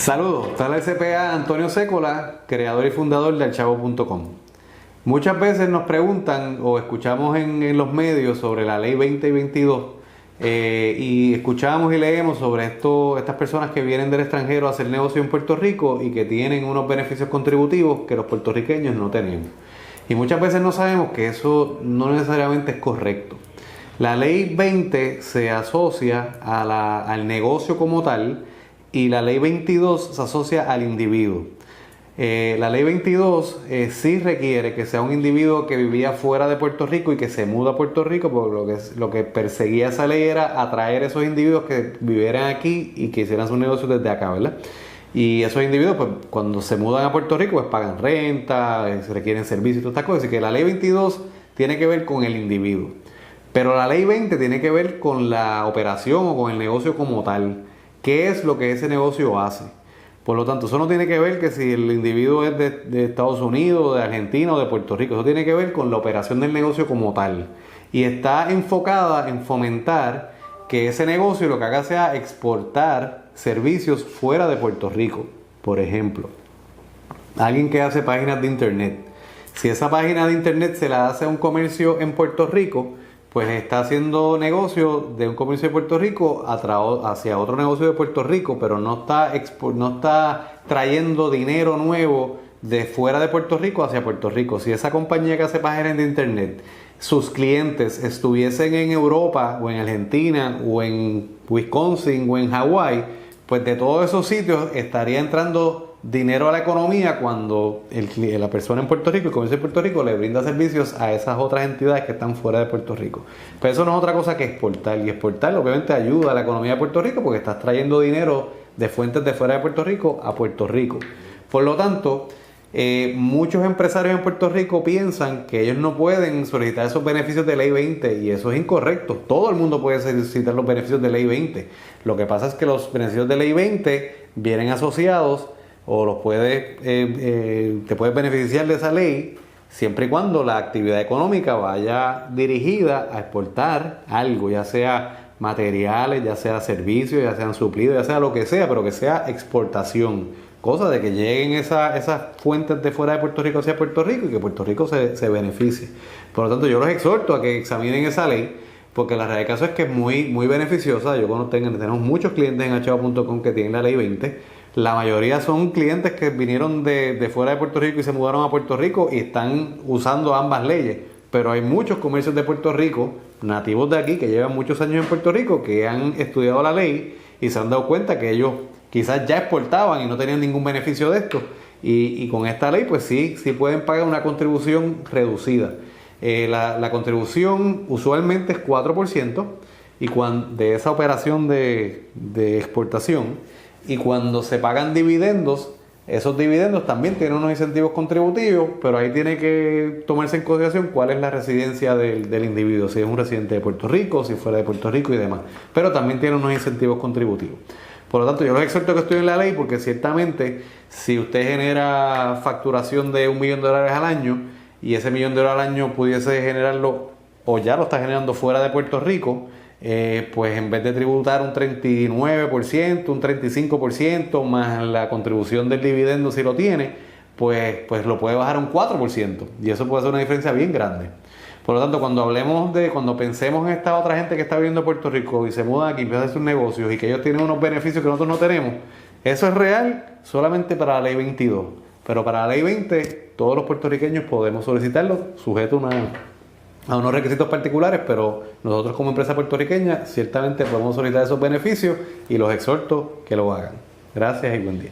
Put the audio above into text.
Saludos, está el CPA Antonio Sécola, creador y fundador de alchavo.com. Muchas veces nos preguntan o escuchamos en los medios sobre la ley 20 y 22 y escuchamos y leemos sobre estas personas que vienen del extranjero a hacer negocio en Puerto Rico y que tienen unos beneficios contributivos que los puertorriqueños no tenemos. Y muchas veces no sabemos que eso no necesariamente es correcto. La ley 20 se asocia al negocio como tal y la ley 22 se asocia al individuo. La ley 22 sí requiere que sea un individuo que vivía fuera de Puerto Rico y que se muda a Puerto Rico, porque lo que perseguía esa ley era atraer esos individuos que vivieran aquí y que hicieran sus negocios desde acá, ¿verdad? Y esos individuos, pues, cuando se mudan a Puerto Rico, pues pagan renta, se requieren servicios y todas estas cosas. Así que la ley 22 tiene que ver con el individuo. Pero la ley 20 tiene que ver con la operación o con el negocio como tal. ¿Qué es lo que ese negocio hace? Por lo tanto, eso no tiene que ver que si el individuo es de Estados Unidos, de Argentina o de Puerto Rico. Eso tiene que ver con la operación del negocio como tal. Y está enfocada en fomentar que ese negocio lo que haga sea exportar servicios fuera de Puerto Rico. Por ejemplo, alguien que hace páginas de internet. Si esa página de internet se la hace a un comercio en Puerto Rico, pues está haciendo negocio de un comercio de Puerto Rico hacia otro negocio de Puerto Rico, pero no está trayendo dinero nuevo de fuera de Puerto Rico hacia Puerto Rico. Si esa compañía que hace páginas de internet, sus clientes estuviesen en Europa o en Argentina o en Wisconsin o en Hawái, pues de todos esos sitios estaría entrando dinero a la economía cuando la persona en Puerto Rico, el comercio de Puerto Rico, le brinda servicios a esas otras entidades que están fuera de Puerto Rico. Pero eso no es otra cosa que exportar. Y exportar obviamente ayuda a la economía de Puerto Rico porque estás trayendo dinero de fuentes de fuera de Puerto Rico a Puerto Rico. Por lo tanto, muchos empresarios en Puerto Rico piensan que ellos no pueden solicitar esos beneficios de ley 20 y eso es incorrecto. Todo el mundo puede solicitar los beneficios de ley 20. Lo que pasa es que los beneficios de ley 20 vienen asociados o te puedes beneficiar de esa ley siempre y cuando la actividad económica vaya dirigida a exportar algo, ya sea materiales, ya sea servicios, ya sean suplidos, ya sea lo que sea, pero que sea exportación. Cosa de que lleguen esas fuentes de fuera de Puerto Rico hacia Puerto Rico y que Puerto Rico se beneficie. Por lo tanto, yo los exhorto a que examinen esa ley, porque la realidad del caso es que es muy, muy beneficiosa. Tenemos muchos clientes en alchavo.com que tienen la ley 20. La mayoría son clientes que vinieron de fuera de Puerto Rico y se mudaron a Puerto Rico y están usando ambas leyes. Pero hay muchos comercios de Puerto Rico, nativos de aquí, que llevan muchos años en Puerto Rico, que han estudiado la ley y se han dado cuenta que ellos quizás ya exportaban y no tenían ningún beneficio de esto. Y con esta ley, pues sí pueden pagar una contribución reducida. La contribución usualmente es 4% de esa operación de exportación. Y cuando se pagan dividendos, esos dividendos también tienen unos incentivos contributivos, pero ahí tiene que tomarse en consideración cuál es la residencia del individuo, si es un residente de Puerto Rico, si fuera de Puerto Rico y demás. Pero también tiene unos incentivos contributivos. Por lo tanto, yo los exhorto a que estudien la ley porque ciertamente si usted genera facturación de $1 millón al año y ese $1 millón al año pudiese generarlo o ya lo está generando fuera de Puerto Rico, pues en vez de tributar un 39%, un 35% más la contribución del dividendo si lo tiene, pues lo puede bajar a un 4% y eso puede hacer una diferencia bien grande. Por lo tanto, cuando pensemos en esta otra gente que está viviendo en Puerto Rico y se muda aquí y empieza a hacer sus negocios y que ellos tienen unos beneficios que nosotros no tenemos, eso es real solamente para la ley 22, pero para la ley 20 todos los puertorriqueños podemos solicitarlo sujeto a unos requisitos particulares, pero nosotros como empresa puertorriqueña ciertamente podemos solicitar esos beneficios y los exhorto que lo hagan. Gracias y buen día.